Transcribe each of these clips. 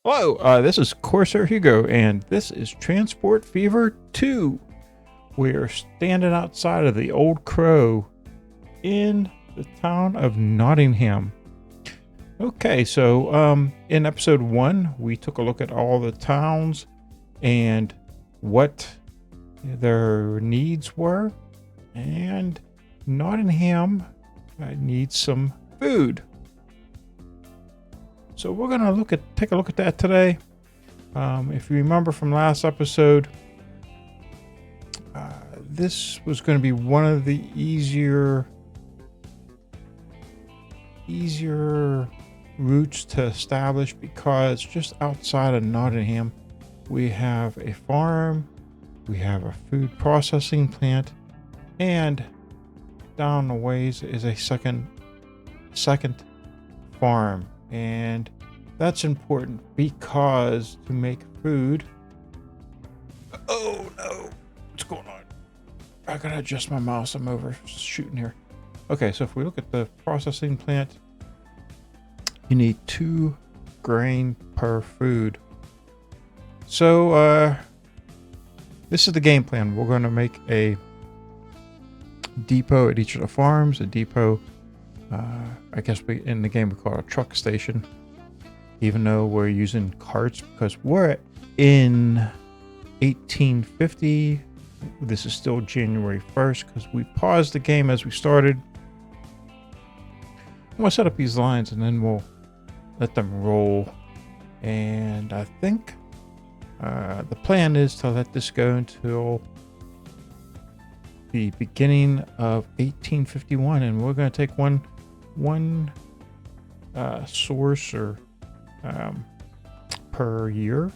Hello, this is Corsair-Hugo, and this is Transport Fever 2. We're standing outside of the Old Crow in the town of Nottingham. Okay, so in episode 1, we took a look at all the towns and what their needs were, and Nottingham needs some food. So we're gonna take a look at that today. If you remember from last episode, this was going to be one of the easier routes to establish, because just outside of Nottingham, we have a farm, we have a food processing plant, and down the ways is a second farm. And that's important because to make food... Oh no, what's going on? I gotta adjust my mouse, I'm overshooting here. Okay, so if we look at the processing plant, you need 2 grain per food. So this is the game plan. We're going to make a depot at each of the farms, a depot, I guess in the game we call it a truck station, even though we're using carts because we're in 1850. This is still January 1st because we paused the game as we started. I'm going to set up these lines and then we'll let them roll. And I think the plan is to let this go until the beginning of 1851, and we're going to take one source or per year.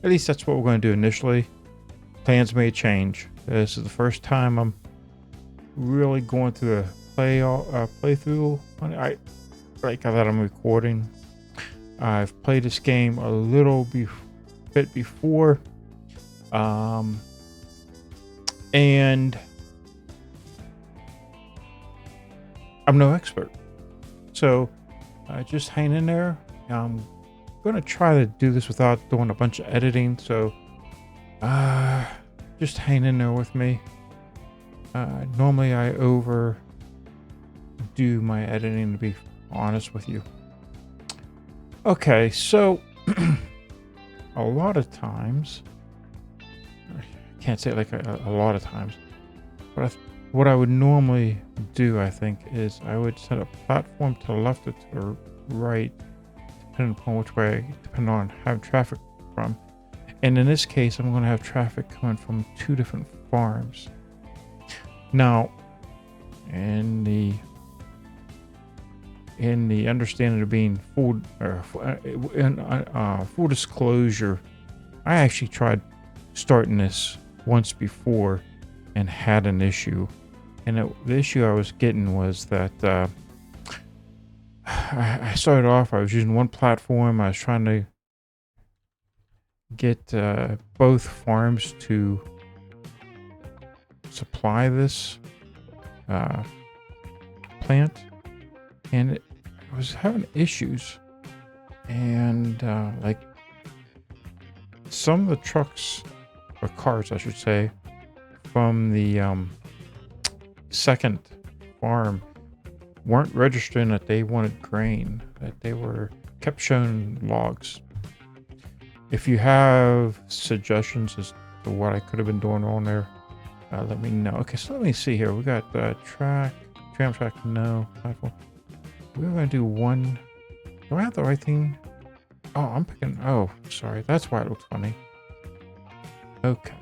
At least that's what we're going to do initially. Plans may change. This is the first time I'm really going through a playthrough. That I'm recording. I've played this game a little bit before, and I'm no expert, so just hang in there. I'm gonna try to do this without doing a bunch of editing, so just hang in there with me. Normally I overdo my editing, to be honest with you. Okay, so a lot of times, I can't say it like a lot of times, but what I would normally do, I think, is I would set a platform to the left or to the right, depending upon which way, depending on how traffic from. And in this case, I'm going to have traffic coming from 2 different farms. Now, in the understanding of being full disclosure, I actually tried starting this once before and had an issue. And the issue I was getting was that I started off, I was using one platform. I was trying to get both farms to supply this plant, and I was having issues. And like some of the trucks, or cars I should say, from the second farm weren't registering that they wanted grain, that they kept showing logs. If you have suggestions as to what I could have been doing wrong there, let me know. Okay, so let me see here. We got tram track, no platform. We're going to do one. Do I have the right thing? Oh, I'm picking. Oh, sorry. That's why it looks funny. Okay.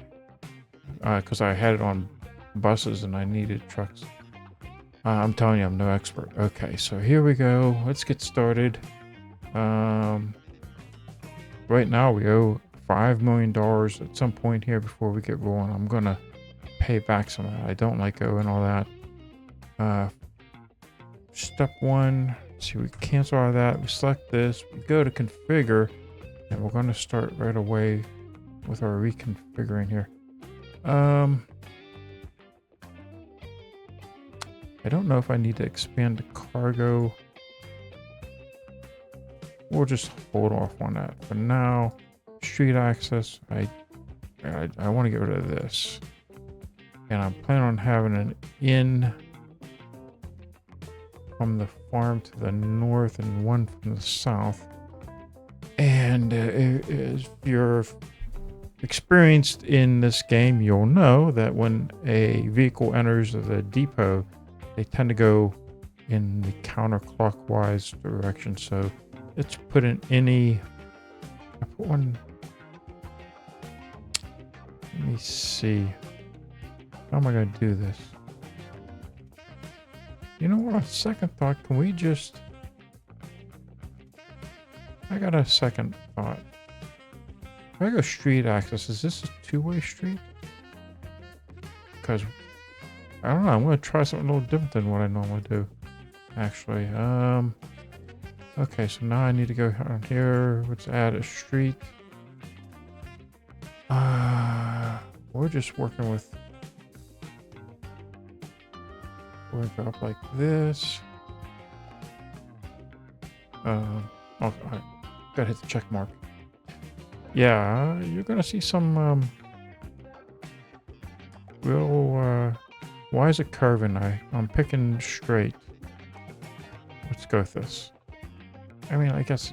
Because I had it on buses and I needed trucks. I'm telling you, I'm no expert. Okay, so here we go. Let's get started. Right now we owe $5 million at some point here before we get rolling. I'm gonna pay back some of that. I don't like owing all that. Step 1. See, we cancel all of that. We select this. We go to configure, and we're gonna start right away with our reconfiguring here. I don't know if I need to expand the cargo. We'll just hold off on that for now. Street access, I want to get rid of this. And I'm planning on having an in from the farm to the north and one from the south. And if you're experienced in this game, you'll know that when a vehicle enters the depot, they tend to go in the counterclockwise direction. So let's put in any. I put one. Let me see. How am I going to do this? You know what? On second thought, can we just... I got a second thought. If I go street access, is this a two-way street? Because, I don't know, I'm going to try something a little different than what I normally do. Actually, okay, so now I need to go on here. Let's add a street. We're just working with... We're going to go up like this. Oh, I gotta hit the check mark. Yeah, you're gonna see some real why is it curving? I'm picking straight. Let's go with this. I mean, I guess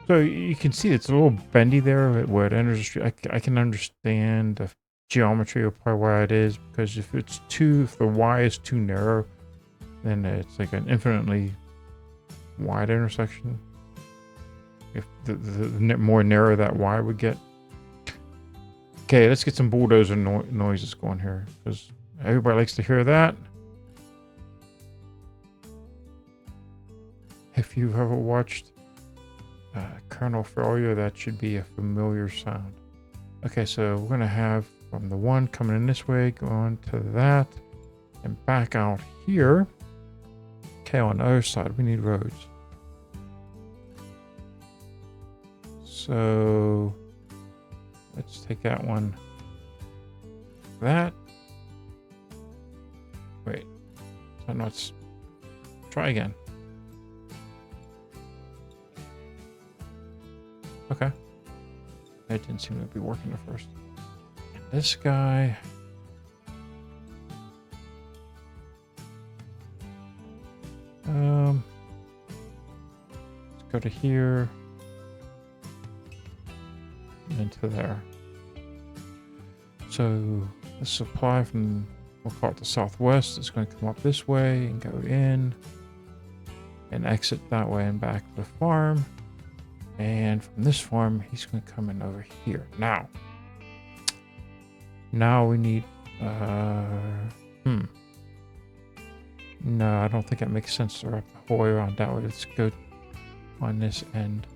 so you can see it's a little bendy there where it enters the street. I can understand the geometry of probably why it is, because if the Y is too narrow, then it's like an infinitely wide intersection. If the more narrow that Y would get. Okay, let's get some bulldozer noises going here, because everybody likes to hear that. If you've ever watched Kernel Failure, that should be a familiar sound. Okay, so we're going to have from the one coming in this way, going to that, and back out here. Okay, on the other side, we need roads. So let's take that one. That. Wait. So let's try again. Okay. That didn't seem to be working at first. And this guy. Let's go to here. Into there. So the supply from, we'll call it the southwest, is going to come up this way and go in and exit that way and back to the farm. And from this farm, he's going to come in over here. Now we need no, I don't think that makes sense to wrap the whole way around that way. Let's go on this end.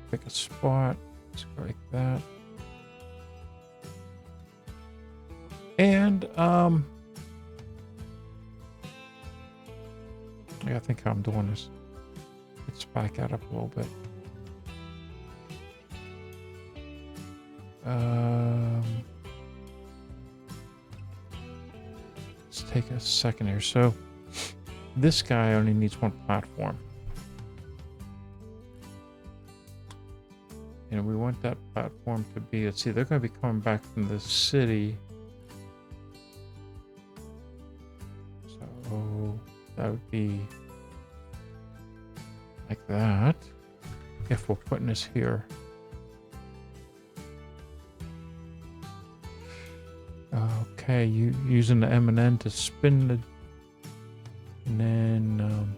Pick a spot. Let's go like that. And yeah, I think how I'm doing this. Let's back that up a little bit. Let's take a second here. So this guy only needs one platform. And we want that platform to be, let's see, they're going to be coming back from the city. So that would be like that. If we're putting this here. Okay, using the M&N to spin the, and then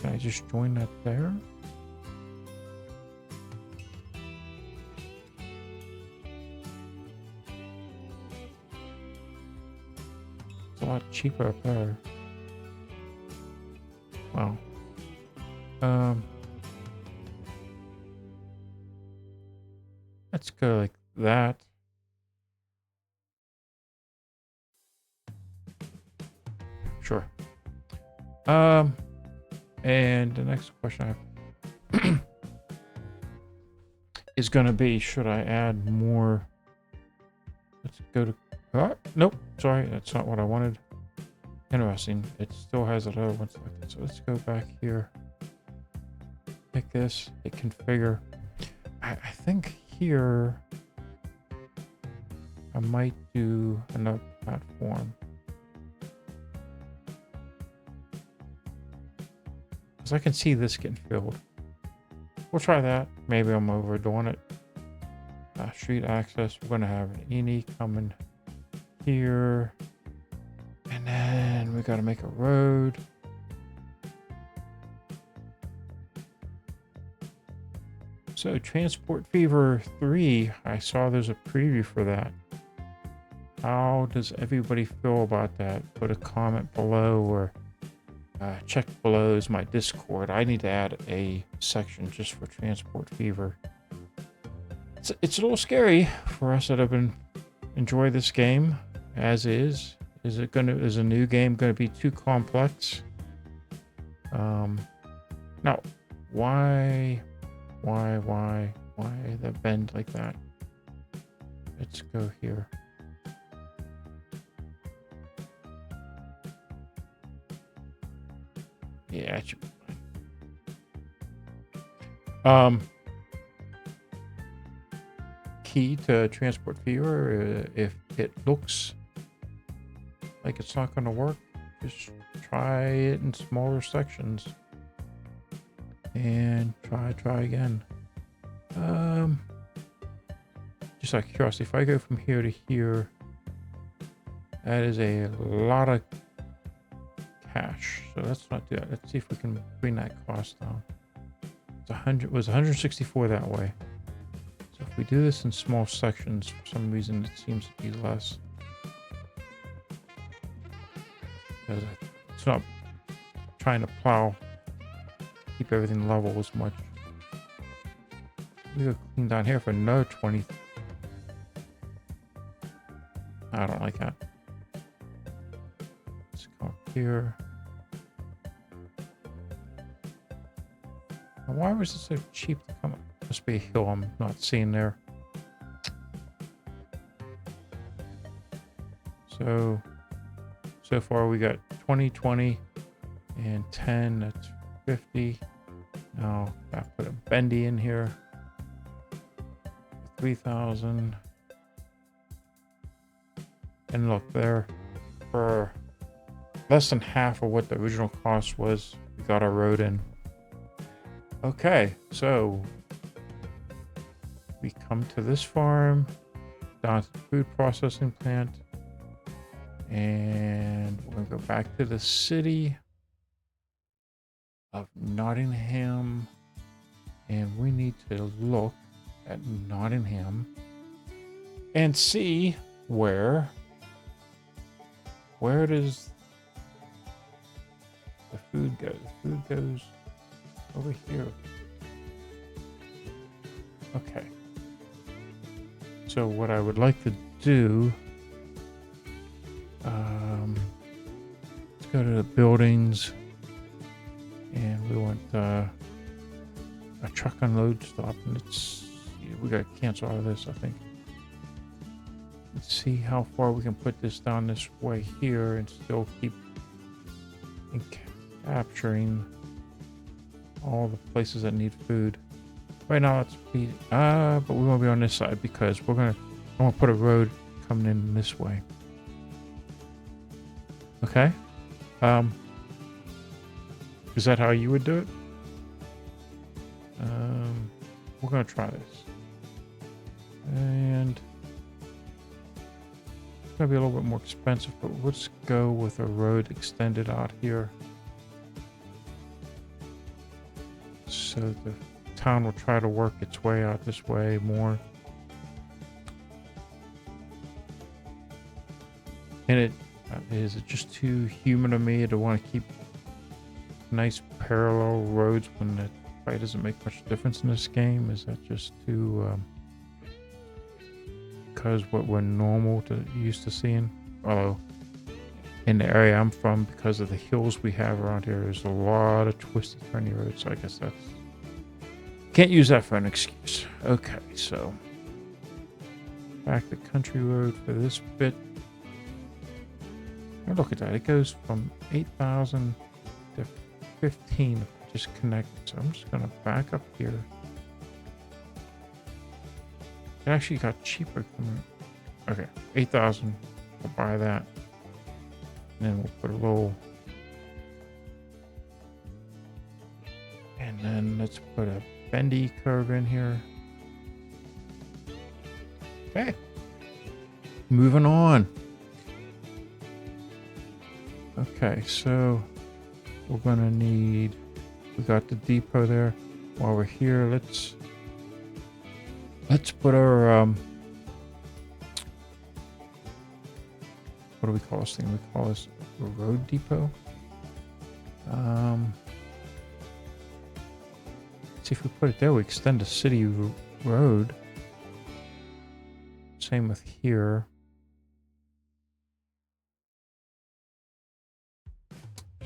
can I just join that there? It's a lot cheaper up there. Wow. Let's go like that. Sure. And the next question I have is going to be, should I add more Let's go to... nope, sorry, that's not what I wanted. Interesting. It still has a lower one selected. So let's go back here. Pick this. Hit configure. I think here I might do another platform. Because I can see this getting filled. We'll try that. Maybe I'm overdoing it. Street access. We're going to have an ENI coming here. And then we got to make a road. So Transport Fever 3, I saw there's a preview for that. How does everybody feel about that? Put a comment below or check below is my Discord. I need to add a section just for Transport Fever. It's a little scary for us that have been enjoy this game as is. Is a new game gonna be too complex? Now, why the bend like that? Let's go here. Yeah, it should be fine. Key to Transport Fever, if it looks like it's not going to work, just try it in smaller sections and try again. Just out of curiosity, if I go from here to here, that is a lot of cash. So let's not do that. Let's see if we can bring that cost down. It's 100. It was 164 that way. So if we do this in small sections, for some reason it seems to be less. Because it's not trying to plow, keep everything level as much. We go clean down here for another 20. I don't like that. Let's go up here. Now, why was it so cheap to come up? Must be a hill I'm not seeing there. So far we got 20, 20, and 10. That's 50. Now I put a bendy in here. 3,000. And look there, for less than half of what the original cost was, we got our road in. Okay, so we come to this farm, down to the food processing plant, and we're gonna go back to the city of Nottingham, and we need to look at Nottingham and see where does the food go? The food goes over here. Okay. So what I would like to do, let's go to the buildings, and we want a truck unload stop, and we got to cancel all of this, I think. Let's see how far we can put this down this way here and still keep capturing all the places that need food. Right now, let's be, but we won't be on this side because I want to put a road coming in this way. Okay. Is that how you would do it? We're going to try this. And it's going to be a little bit more expensive, but let's go with a road extended out here. So the town will try to work its way out this way more. And is it just too human of me to want to keep nice parallel roads when it probably doesn't make much difference in this game? Is that just too because what we're used to seeing? Although in the area I'm from, because of the hills we have around here, there's a lot of twisty turny roads, so I guess that's can't use that for an excuse. Okay, so back to country road for this bit. Oh, look at that. It goes from 8,000 to 15 just connected. So I'm just going to back up here. It actually got cheaper. Okay, 8,000. We'll buy that. And then we'll put a little. And then let's put a bendy curve in here. Okay. Moving on. Okay, so we're gonna need, we got the depot there. While we're here, let's put our what do we call this thing? We call this a road depot. See if we put it there, we extend the city road. Same with here.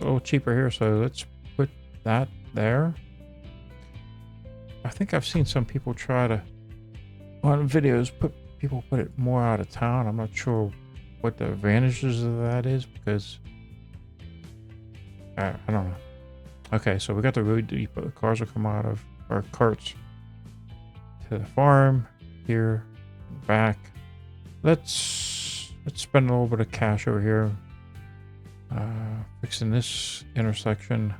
A little cheaper here, so let's put that there. I think I've seen some people try to, on videos, people put it more out of town. I'm not sure what the advantages of that is, because I don't know. Okay, so we got the road depot. The cars will come out of our carts to the farm here, back. Let's spend a little bit of cash over here. Fixing this intersection.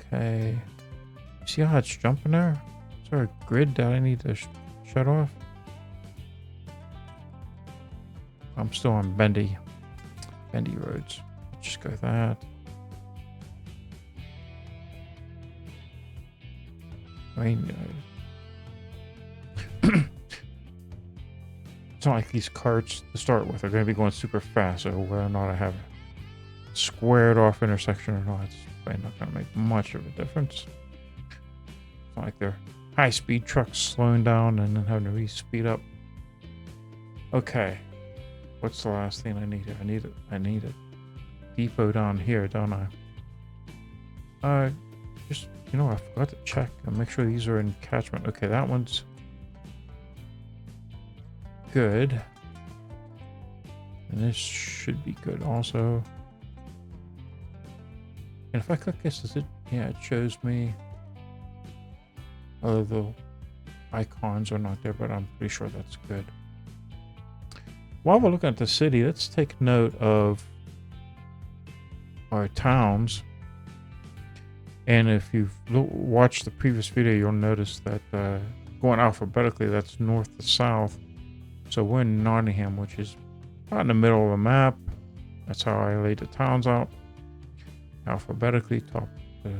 Okay. See how it's jumping there? Is there a grid that I need to shut off? I'm still on bendy roads. Let's just go with that. I mean, it's not like these carts to start with are going to be going super fast, so whether or not I have a squared off intersection or not, it's probably not going to make much of a difference. It's not like they're high-speed trucks slowing down and then having to re-speed up. Okay, what's the last thing I need here? I need a depot down here, don't I? Just, you know, I forgot to check and make sure these are in catchment. Okay, that one's good. And this should be good also. And if I click this, does it? Yeah, it shows me. Oh, the icons are not there, but I'm pretty sure that's good. While we're looking at the city, let's take note of our towns. And if you've watched the previous video, you'll notice that going alphabetically, that's north to south. So we're in Nottingham, which is about in the middle of the map. That's how I laid the towns out. Alphabetically, top to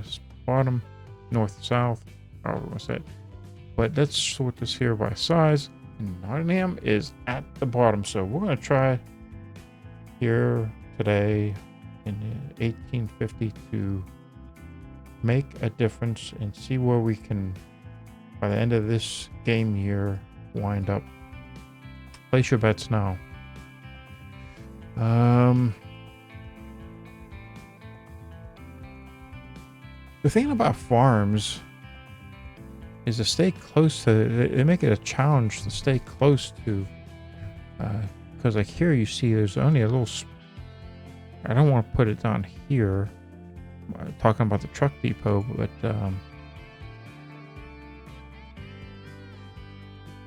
bottom, north to south, however you want to say it. But let's sort this here by size. And Nottingham is at the bottom. So we're going to try here today in 1850 to make a difference and see where we can, by the end of this game year, wind up. Place your bets now. The thing about farms is to stay close to, they make it a challenge to stay close to, because like here you see there's only a little, I don't want to put it down here, talking about the truck depot, but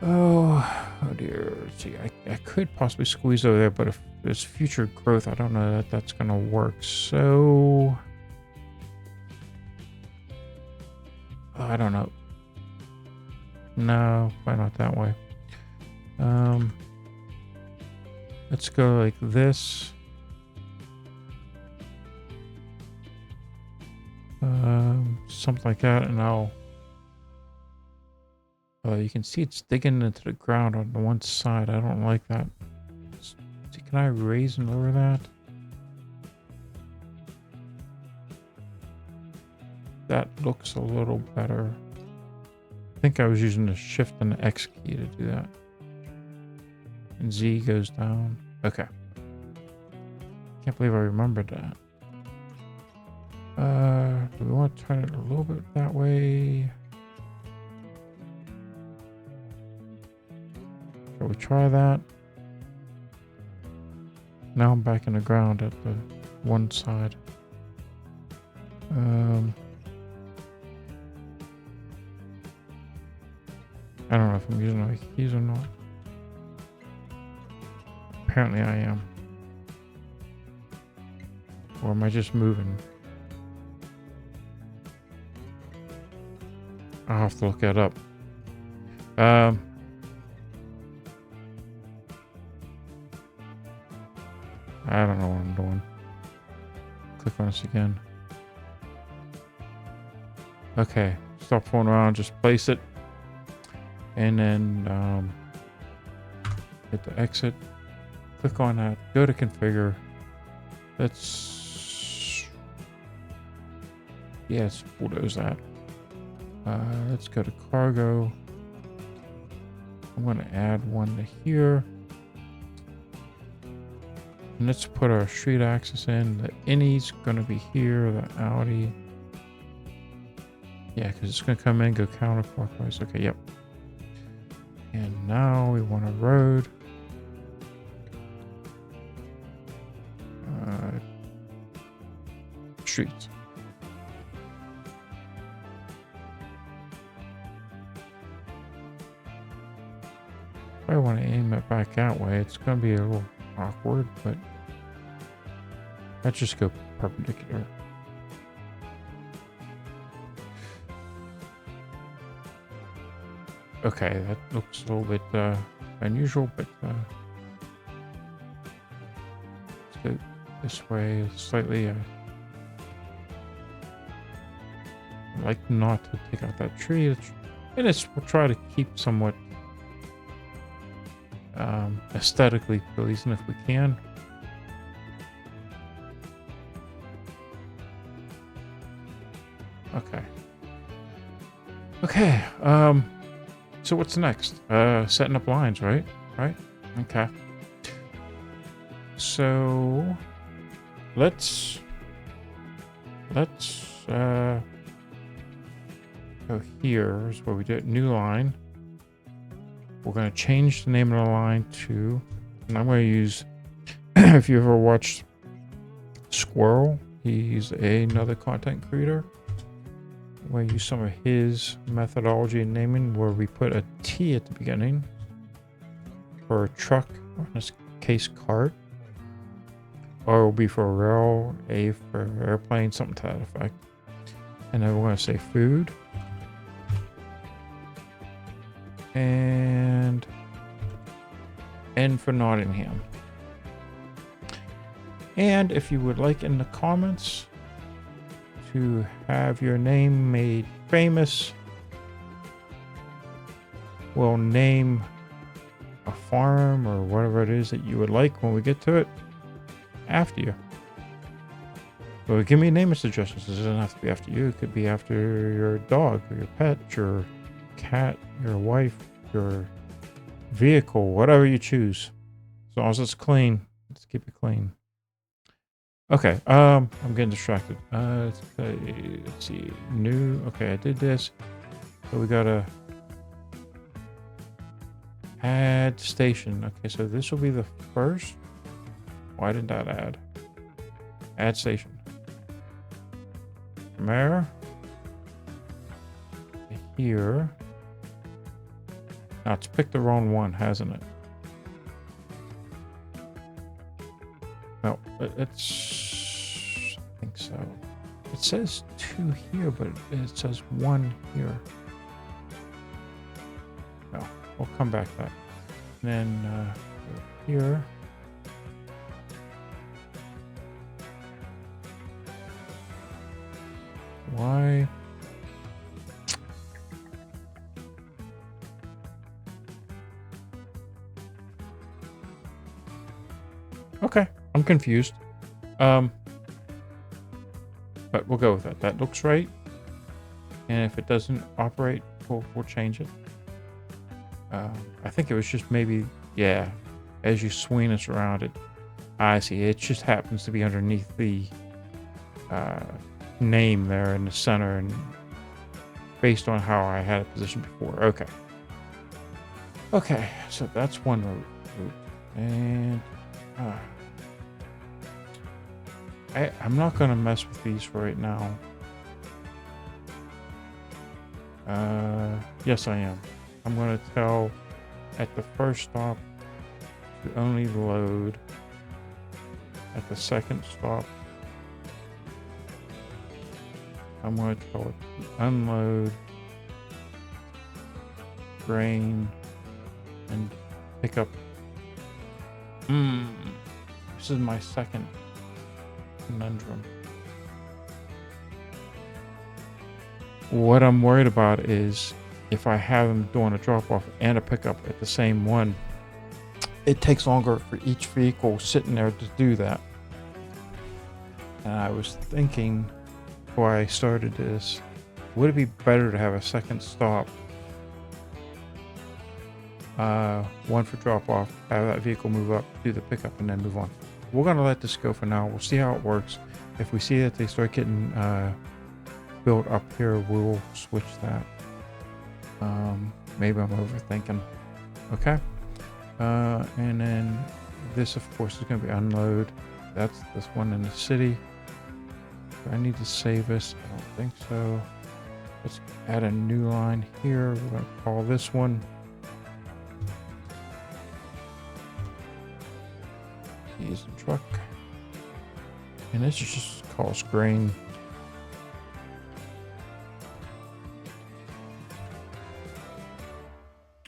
oh dear, let's see, I could possibly squeeze over there, but if there's future growth, I don't know that that's gonna work. So I don't know. No, probably not that way. Let's go like this. Something like that, and I'll you can see it's digging into the ground on the one side. I don't like that. See, can I raise and lower that? That looks a little better. I think I was using the shift and the X key to do that. And Z goes down. Okay. Can't believe I remembered that. Do we want to turn it a little bit that way? So we try that. Now I'm back in the ground at the one side. I don't know if I'm using my keys or not. Apparently I am. Or am I just moving? I'll have to look that up. I don't know what I'm doing. Click on this again. Okay, stop fooling around, just place it. And then hit the exit. Click on that, go to configure. Let's bulldoze that. Let's go to cargo. I'm going to add one to here. And let's put our street axis in. The innie's going to be here, the Audi. Yeah, because it's going to come in, go counterclockwise. Okay, yep. And now we want a road. Streets. I want to aim it back that way. It's going to be a little awkward, but let's just go perpendicular. Okay, that looks a little bit unusual, but let's go this way slightly. I like not to take out that tree, and we'll try to keep somewhat aesthetically pleasing if we can. Okay. So what's next? Setting up lines, right? Okay. So let's go here is where we did new line. We're going to change the name of the line to, and I'm going to use, if you ever watched Squirrel, he's another content creator. I'm going to use some of his methodology in naming, where we put a T at the beginning for a truck, or in this case cart, or it will be for a rail, A for airplane, something to that effect. And then we're going to say food. And N for Nottingham. And if you would like in the comments to have your name made famous, we'll name a farm or whatever it is that you would like when we get to it after you. But give me naming suggestions. It doesn't have to be after you. It could be after your dog or your pet, your cat, your wife, your vehicle, whatever you choose. As long as it's clean, let's keep it clean. Okay, I'm getting distracted. Let's see, new. Okay, I did this. So we gotta add station. Okay, so this will be the first. Why did that add? Add station. From there. Here. Now it's picked the wrong one, hasn't it? No, it's. I think so. It says 2 here, but it says 1 here. No, we'll come back to that. And then here. Why? Okay, I'm confused. But we'll go with that. That looks right. And if it doesn't operate, we'll change it. I think it was just maybe, yeah, as you swing us around it. I see. It just happens to be underneath the name there in the center, and based on how I had it positioned before. Okay. Okay, so that's one route. And I'm not going to mess with these for right now. Yes, I am. I'm going to tell at the first stop to only load. At the second stop, I'm going to tell it to unload, grain, and pick up. This is my second conundrum. What I'm worried about is if I have them doing a drop-off and a pickup at the same one, it takes longer for each vehicle sitting there to do that. And I was thinking before I started this, would it be better to have a second stop? One for drop-off, have that vehicle move up, do the pickup, and then move on. We're going to let this go for now. We'll see how it works. If we see that they start getting built up here, we'll switch that. Maybe I'm overthinking. Okay. And then this, of course, is going to be unload. That's this one in the city. Do I need to save this? I don't think so. Let's add a new line here. We're going to call this one Keys and truck. And this is just calls grain.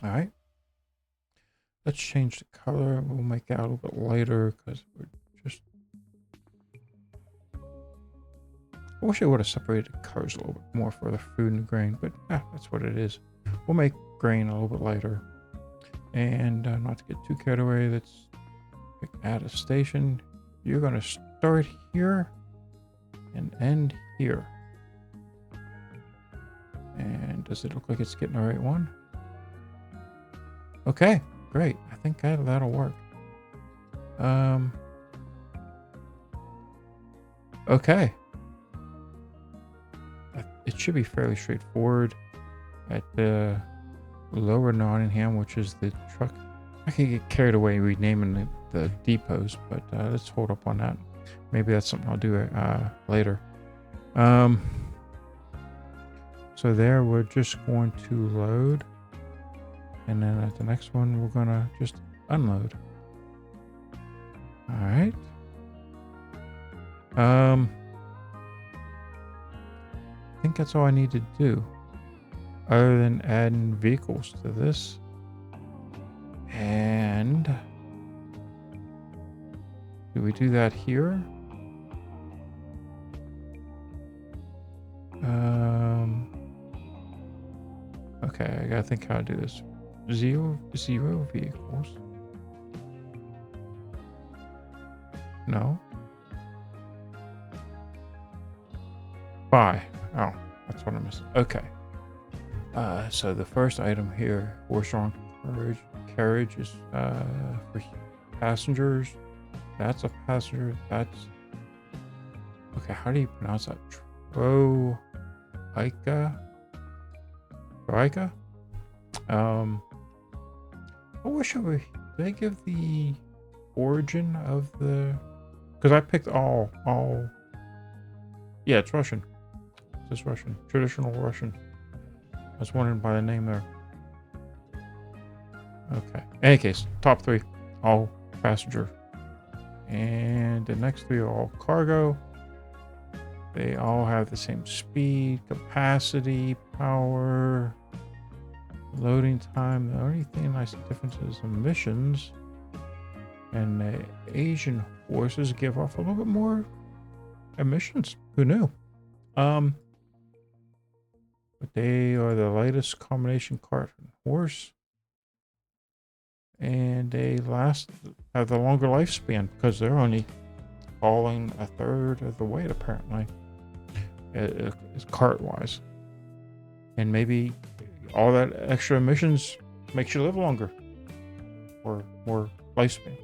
All right. Let's change the color. We'll make that a little bit lighter because we're just. I wish I would have separated the colors a little bit more for the food and the grain, but that's what it is. We'll make grain a little bit lighter. And not to get too carried away, let's add a station. You're going to start here and end here. And does it look like it's getting the right one? Okay, great. I think that'll work. Okay. It should be fairly straightforward. At the lower Nottingham, which is the truck. I can get carried away renaming the depots, but let's hold up on that. Maybe that's something I'll do later. So there, we're just going to load. And then at the next one, we're going to just unload. All right. I think that's all I need to do. Other than adding vehicles to this. And do we do that here? Okay, I gotta think how to do this. Zero vehicles. No. Buy. Oh, that's what I missed. Okay. So the first item here, horse-drawn carriage is for passengers. That's a passenger. That's okay. How do you pronounce that? Troika. I wish I would. Did I give the origin of the? Because I picked all. Yeah, it's Russian. It's Russian. Traditional Russian. I was wondering by the name there. Okay. In any case, top three, all passenger. And the next three are all cargo. They all have the same speed, capacity, power, loading time. The only thing I see difference is emissions. And the Asian horses give off a little bit more emissions. Who knew? But they are the lightest combination cart and horse. And they have the longer lifespan because they're only hauling a third of the weight, apparently. It's cart-wise. And maybe all that extra emissions makes you live longer. Or more lifespan.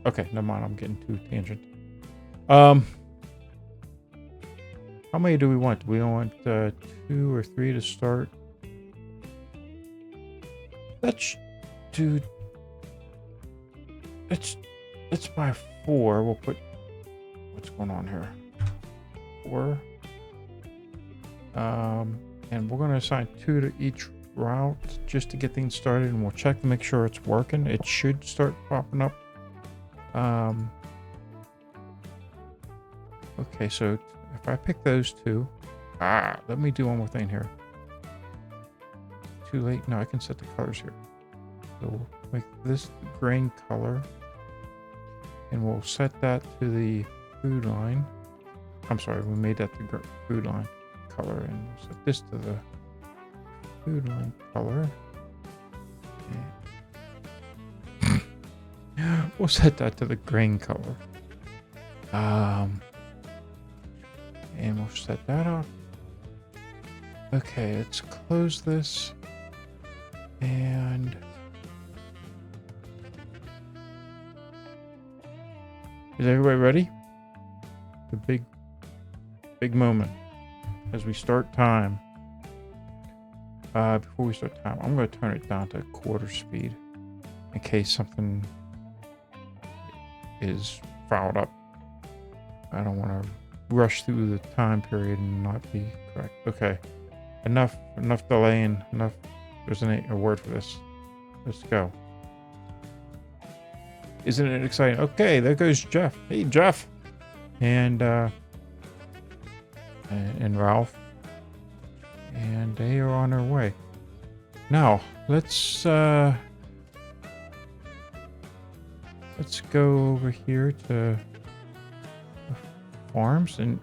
Okay, never mind. I'm getting too tangent. How many do we want? Do we want 2 or 3 to start? Dude, let's buy 4. We'll put, what's going on here? 4. And we're going to assign 2 to each route just to get things started, and we'll check to make sure it's working. It should start popping up. Okay, so if I pick those 2, let me do one more thing here. Too late. No, I can set the colors here. So we'll make this the grain color, and we'll set that to the food line. I'm sorry, we made that the food line color, and we'll set this to the food line color. And we'll set that to the grain color. And we'll set that up. Okay, let's close this. And is everybody ready? The big moment as we start time. Before we start time, I'm going to turn it down to quarter speed in case something is fouled up. I don't want to rush through the time period and not be correct. Okay, enough delaying. Enough. There's a word for this. Let's go. Isn't it exciting? Okay, there goes Jeff. Hey, Jeff, and Ralph, and they are on their way. Now let's go over here to farms, and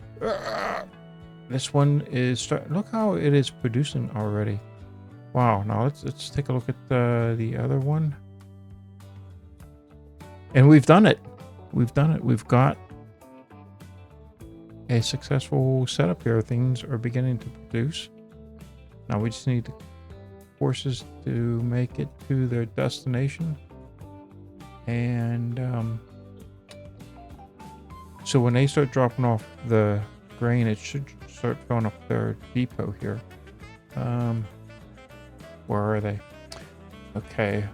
this one is look how it is producing already. Wow. Now let's take a look at the other one, and we've done it. We've got a successful setup here. Things are beginning to produce. Now we just need the horses to make it to their destination, and so when they start dropping off the grain, it should start filling up their depot here. Where are they? Okay.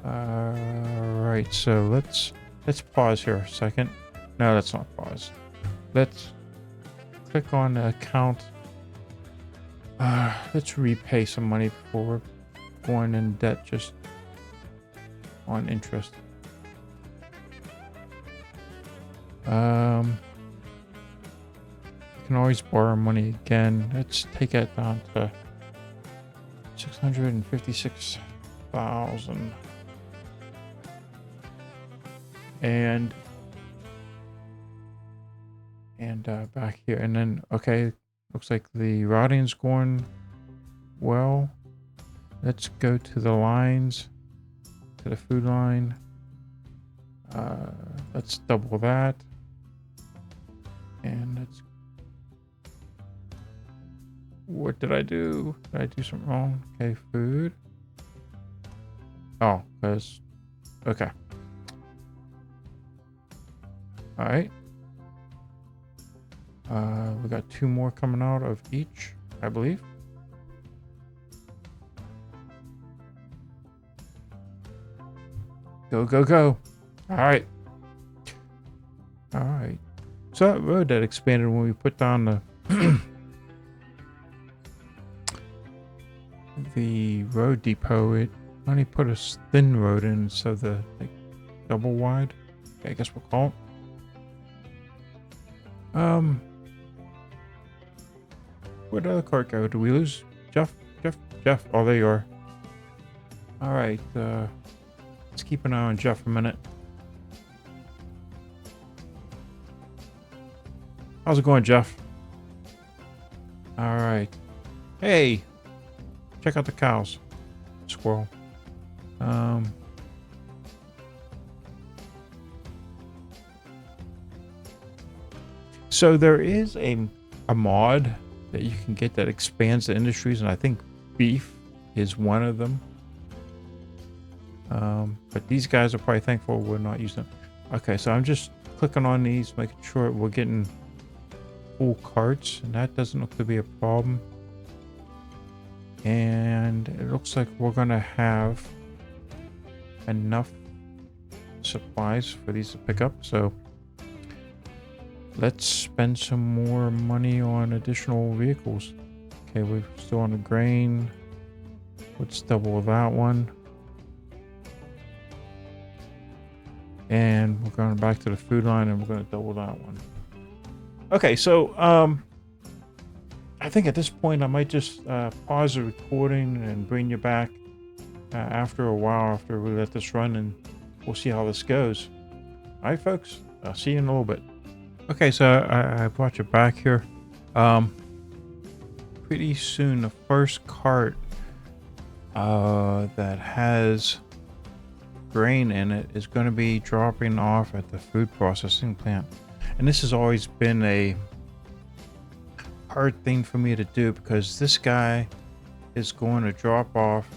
Right. So let's pause here a second. No, let's not pause. Let's click on the account. Let's repay some money before we're going in debt just on interest. You can always borrow money again. Let's take it down to 656,000. And back here, and then okay, looks like the routing's going well. Let's go to the lines, to the food line. Let's double that, and let's. What did I do? Did I do something wrong? Okay, food. Oh, because okay. All right. We got 2 more coming out of each, I believe. Go, go, go. All right. All right. So that road that expanded when we put down the the road depot, it only put a thin road in, so the like double wide. Okay, I guess we'll call it. Where'd the other cart go? Do we lose Jeff? Oh, there you are. All right. Let's keep an eye on Jeff for a minute. How's it going, Jeff? All right. Hey, check out the cows. Squirrel. So there is a mod that you can get that expands the industries, and I think beef is one of them. But these guys are probably thankful we're not using them. Okay, so I'm just clicking on these, making sure we're getting full carts, and that doesn't look to be a problem. And it looks like we're gonna have enough supplies for these to pick up. So let's spend some more money on additional vehicles. Okay, we're still on the grain. Let's double that one. And we're going back to the food line and we're going to double that one. Okay, so I think at this point I might just pause the recording and bring you back after a while, after we let this run, and we'll see how this goes. All right, folks, I'll see you in a little bit. Okay, so I brought you back here. Pretty soon the first cart that has grain in it is going to be dropping off at the food processing plant. And this has always been a hard thing for me to do, because this guy is going to drop off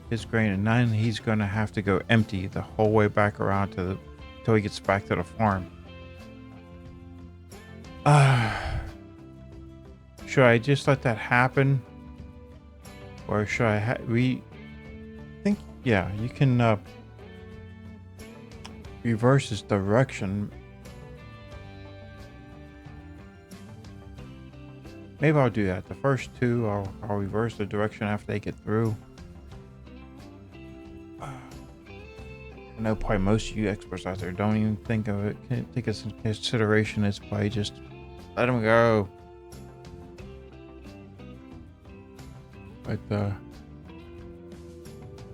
his grain and then he's going to have to go empty the whole way back around to till he gets back to the farm. Should I just let that happen, or should I think, yeah, you can reverse his direction. Maybe I'll do that. The first two, I'll reverse the direction after they get through. I know probably most of you experts out there don't even think of it, can't take this into consideration. It's probably just let them go. But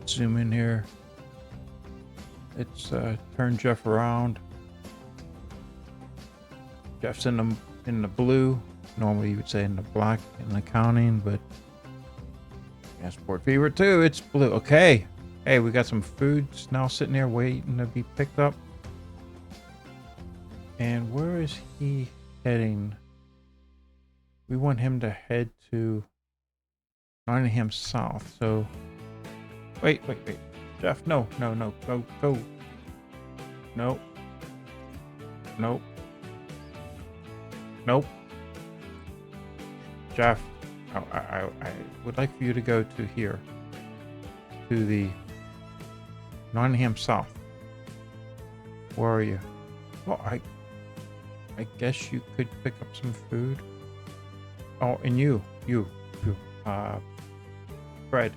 zoom in here. Let's turn Jeff around. Jeff's in the blue. Normally you would say in the black in accounting, but transport fever too, it's blue. Okay. Hey, we got some foods now sitting there waiting to be picked up. And where is he heading? We want him to head to Nottingham South. So wait. Jeff, no. Go. Nope. Jeff, I would like for you to go to here, to the Nottingham South. Where are you? Well, I guess you could pick up some food. Oh, and you, Fred.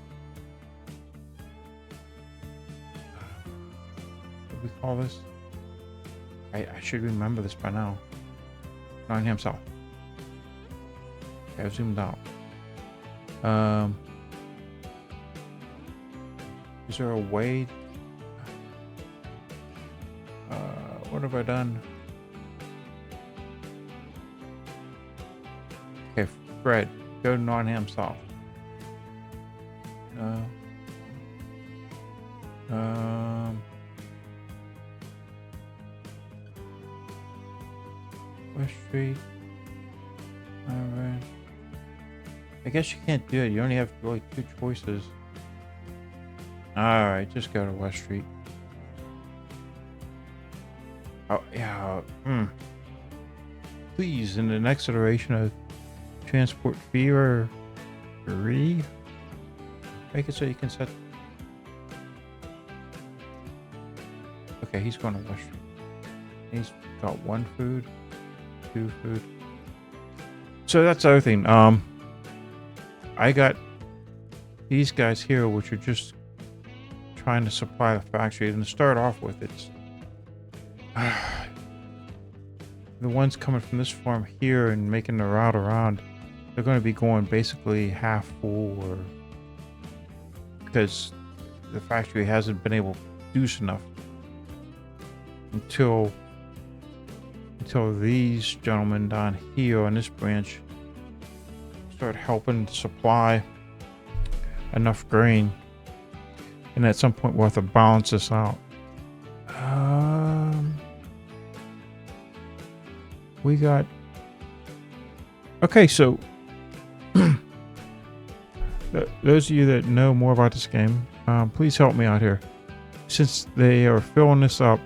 What do we call this? I should remember this by now. Nottingham South. Okay, I've zoomed out. Is there a way? What have I done? Okay, Fred, go to Nottingham South. West Street. Alright. I guess you can't do it. You only have really two choices. Alright, just go to West Street. Oh, yeah. Please, in the next iteration of Transport Fever 3, make it so you can set. Okay, he's going to West Street. He's got one food, two food. So that's the other thing. I got these guys here, which are just trying to supply the factory. And to start off with, it's the ones coming from this farm here and making the route around. They're going to be going basically half full, or because the factory hasn't been able to produce enough until these gentlemen down here on this branch start helping supply enough grain, and at some point we'll have to balance this out. We got okay, so those of you that know more about this game, please help me out here. Since they are filling this up,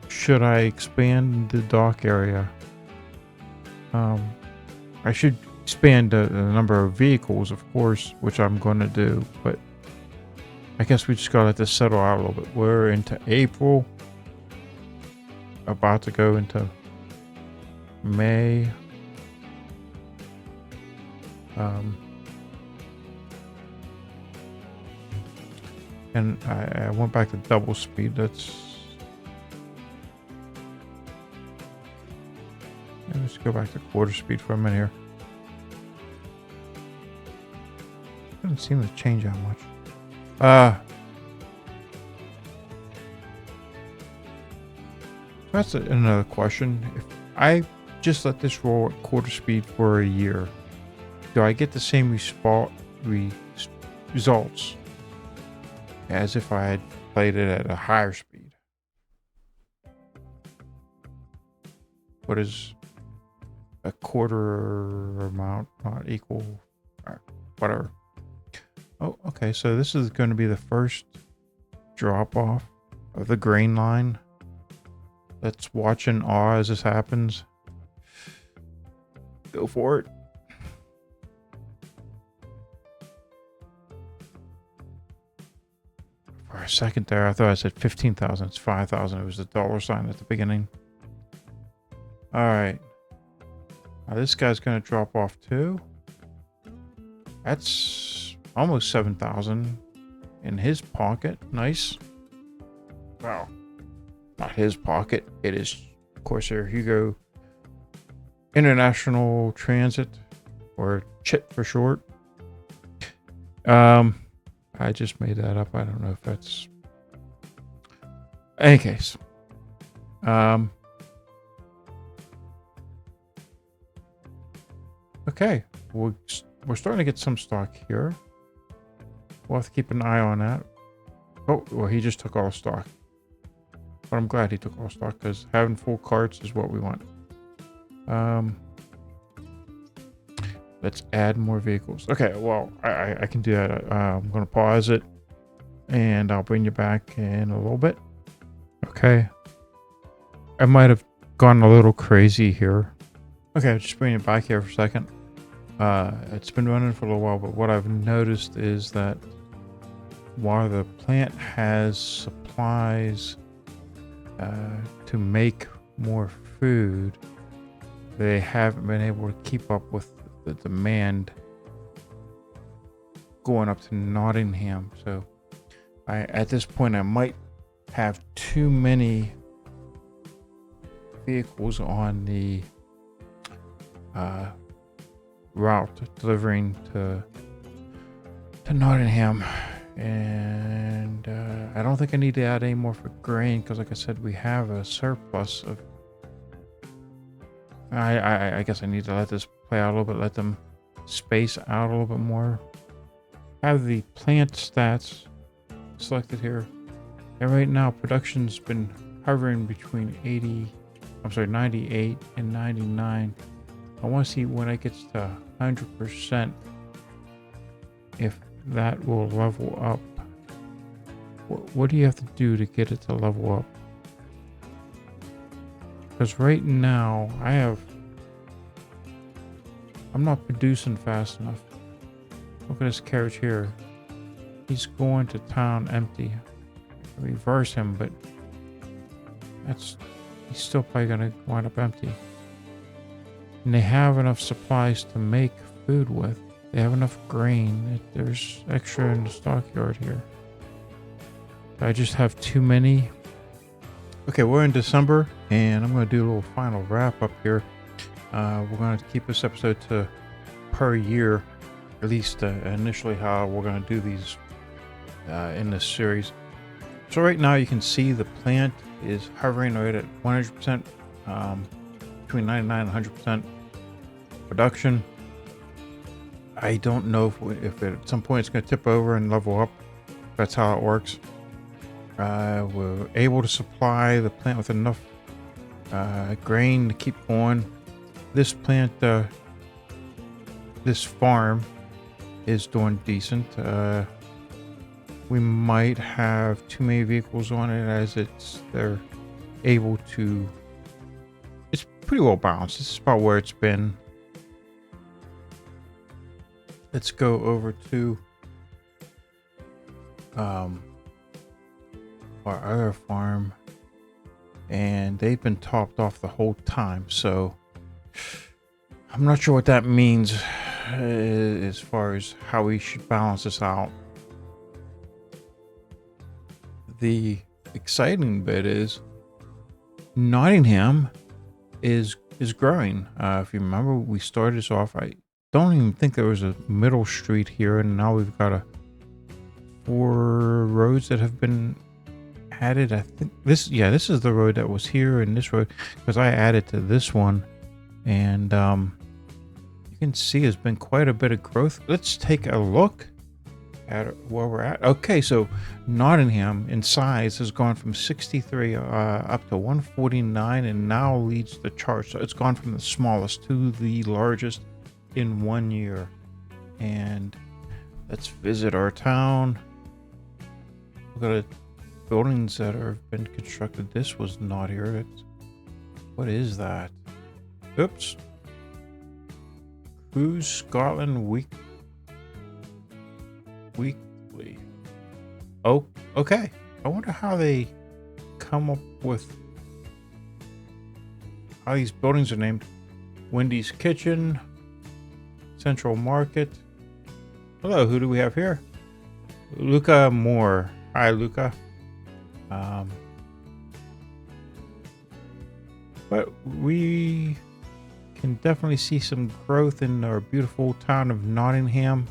should I expand the dock area? I should expand the number of vehicles, of course, which I'm going to do, but I guess we just gotta let this settle out a little bit. We're into April, about to go into May. And I went back to double speed. Let's go back to quarter speed for a minute here. Doesn't seem to change that much. That's another question. If I just let this roll at quarter speed for a year, do I get the same results as if I had played it at a higher speed? What is a quarter amount not equal? Whatever. Oh, okay. So this is going to be the first drop off of the grain line. Let's watch in awe as this happens. Go for it. For a second there, I thought I said 15,000. It's 5,000. It was the dollar sign at the beginning. All right. Now this guy's going to drop off too. That's almost 7,000 in his pocket. Nice. Wow. Not his pocket. It is Corsair-Hugo International Transit, or CHIT for short. I just made that up. I don't know if that's... Any case. Okay. We're starting to get some stock here. We'll have to keep an eye on that. Oh, well, he just took all stock. But I'm glad he took all stock, because having full carts is what we want. Let's add more vehicles. Okay, well, I can do that. I'm going to pause it, and I'll bring you back in a little bit. Okay. I might have gone a little crazy here. Okay, I'll just bring it back here for a second. It's been running for a little while, but what I've noticed is that while the plant has supplies to make more food, they haven't been able to keep up with the demand going up to Nottingham. So at this point I might have too many vehicles on the route delivering to Nottingham, and I don't think I need to add any more for grain, because like I said, we have a surplus of... I guess I need to let this play out a little bit, let them space out a little bit more. Have the plant stats selected here, and right now production's been hovering between 98 and 99. I want to see when it gets to 100% if that will level up. What do you have to do to get it to level up? Because right now I'm not producing fast enough. Look at this carriage here. He's going to town empty. Reverse him, but he's still probably gonna wind up empty. And they have enough supplies to make food with. They have enough grain. There's extra in the stockyard here. I just have too many. Okay, we're in December, and I'm going to do a little final wrap up here. We're going to keep this episode to per year, at least initially how we're going to do these in this series. So right now you can see the plant is hovering right at 100%, between 99 and 100% production. I don't know if at some point it's going to tip over and level up. That's how it works. We're able to supply the plant with enough grain to keep going. This plant, this farm is doing decent. We might have too many vehicles on it, as they're able to... It's pretty well balanced. This is about where it's been. Let's go over to um, our other farm, and they've been topped off the whole time. So I'm not sure what that means as far as how we should balance this out. The exciting bit is Nottingham is growing. If you remember, we started this off. I don't even think there was a middle street here, and now we've got 4 roads that have been added. I think this is the road that was here, and this road, because I added to this one, and you can see there's been quite a bit of growth. Let's take a look at where we're at. Okay, so Nottingham in size has gone from 63 up to 149, and now leads the chart. So it's gone from the smallest to the largest in 1 year. And let's visit our town. Look at the buildings that have been constructed. This was not here. What is that? Oops. Cruise Scotland Weekly. Oh, okay. I wonder how they come up with how these buildings are named. Wendy's Kitchen, Central Market. Hello, who do we have here? Luca Moore. Hi, Luca. But we can definitely see some growth in our beautiful town of Nottingham.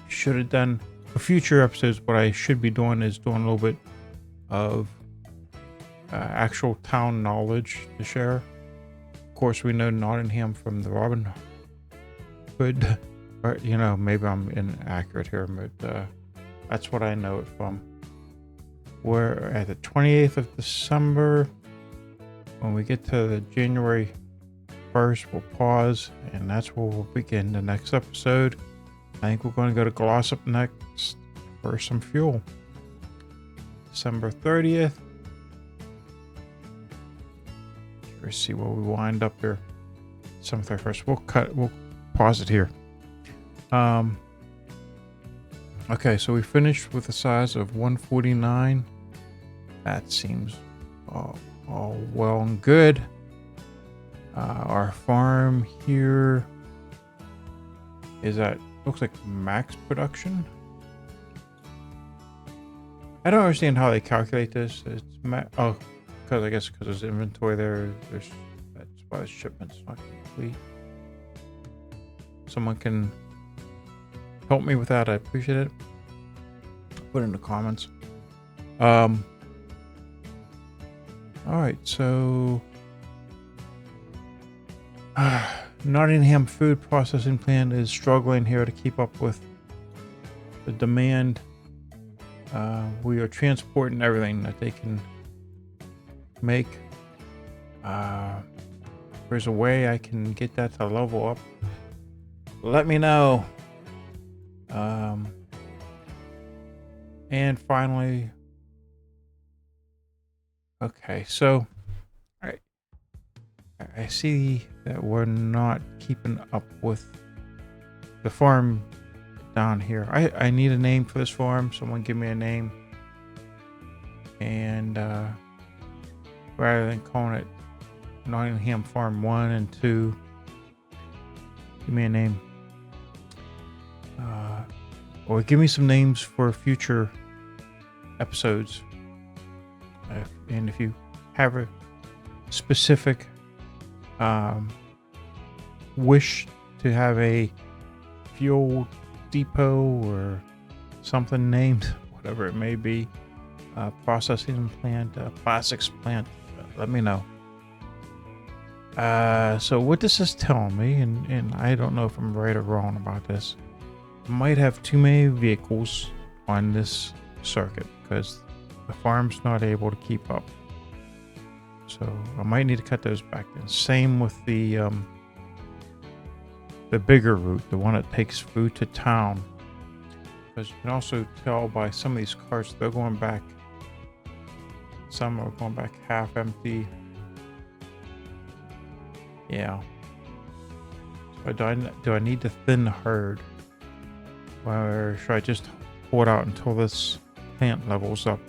Should have done for future episodes. What I should be doing is doing a little bit of actual town knowledge to share. Of course, we know Nottingham from the Robin Hood, or maybe I'm inaccurate here, but that's what I know it from. We're at the 28th of December. When we get to the January 1st, we'll pause, and that's where we'll begin the next episode. I think we're going to go to Glossop next for some fuel. December 30th. Let's see where we wind up here. December 31st. We'll pause it here. Okay, so we finished with a size of 149. That seems all well and good. Our farm here is at, looks like max production. I don't understand how they calculate this. It's because I guess because there's inventory there. That's why the shipment's not complete. Someone can help me with that. I appreciate it. Put it in the comments. All right, so Nottingham food processing plant is struggling here to keep up with the demand. We are transporting everything that they can make. If there's a way I can get that to level up, let me know. And finally, okay, so I see that we're not keeping up with the farm down here. I need a name for this farm. Someone give me a name. And rather than calling it Nottingham Farm 1 and 2, give me a name. Or give me some names for future episodes. And if you have a specific wish to have a fuel depot or something named, whatever it may be, processing plant, plastics plant, let me know. So what this is telling me, and I don't know if I'm right or wrong about this, I might have too many vehicles on this circuit because the farm's not able to keep up. So I might need to cut those back then. Same with the bigger route, the one that takes food to town. Because you can also tell by some of these carts, they're going back. Some are going back half empty. Yeah. So do I need to thin the herd? or should I just hold out until this plant levels up?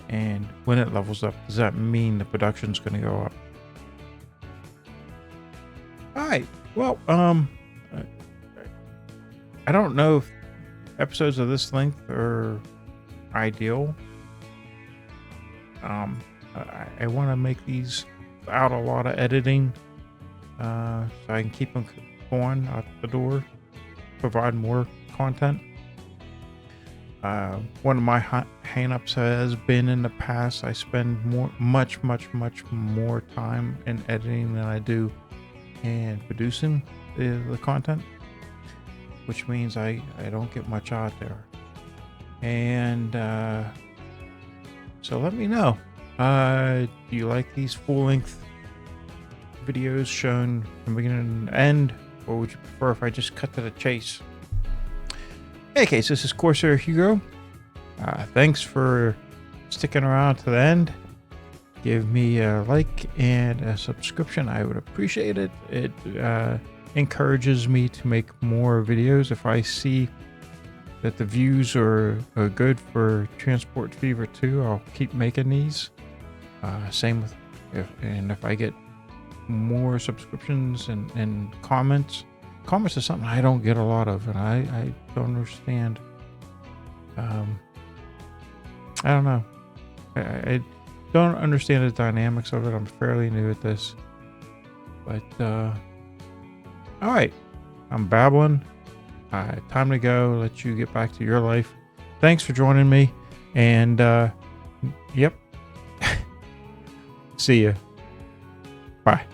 And when it levels up, does that mean the production's going to go up? All right. Well, I don't know if episodes of this length are ideal. I want to make these without a lot of editing, so I can keep them going out the door, provide more content. One of my hang-ups has been in the past, I spend much more time in editing than I do in producing the content, which means I don't get much out there. And so let me know, do you like these full-length videos shown from beginning to end, or would you prefer if I just cut to the chase? Hey, case, this is Corsair-Hugo. Thanks for sticking around to the end. Give me a like and a subscription. I would appreciate it. It encourages me to make more videos. If I see that the views are good for Transport Fever 2, I'll keep making these. Same with if I get more subscriptions and comments. Comments is something I don't get a lot of, and I don't understand. I don't know. I don't understand the dynamics of it. I'm fairly new at this. But, all right. I'm babbling. Time to go. Let you get back to your life. Thanks for joining me. And, yep. See ya. Bye.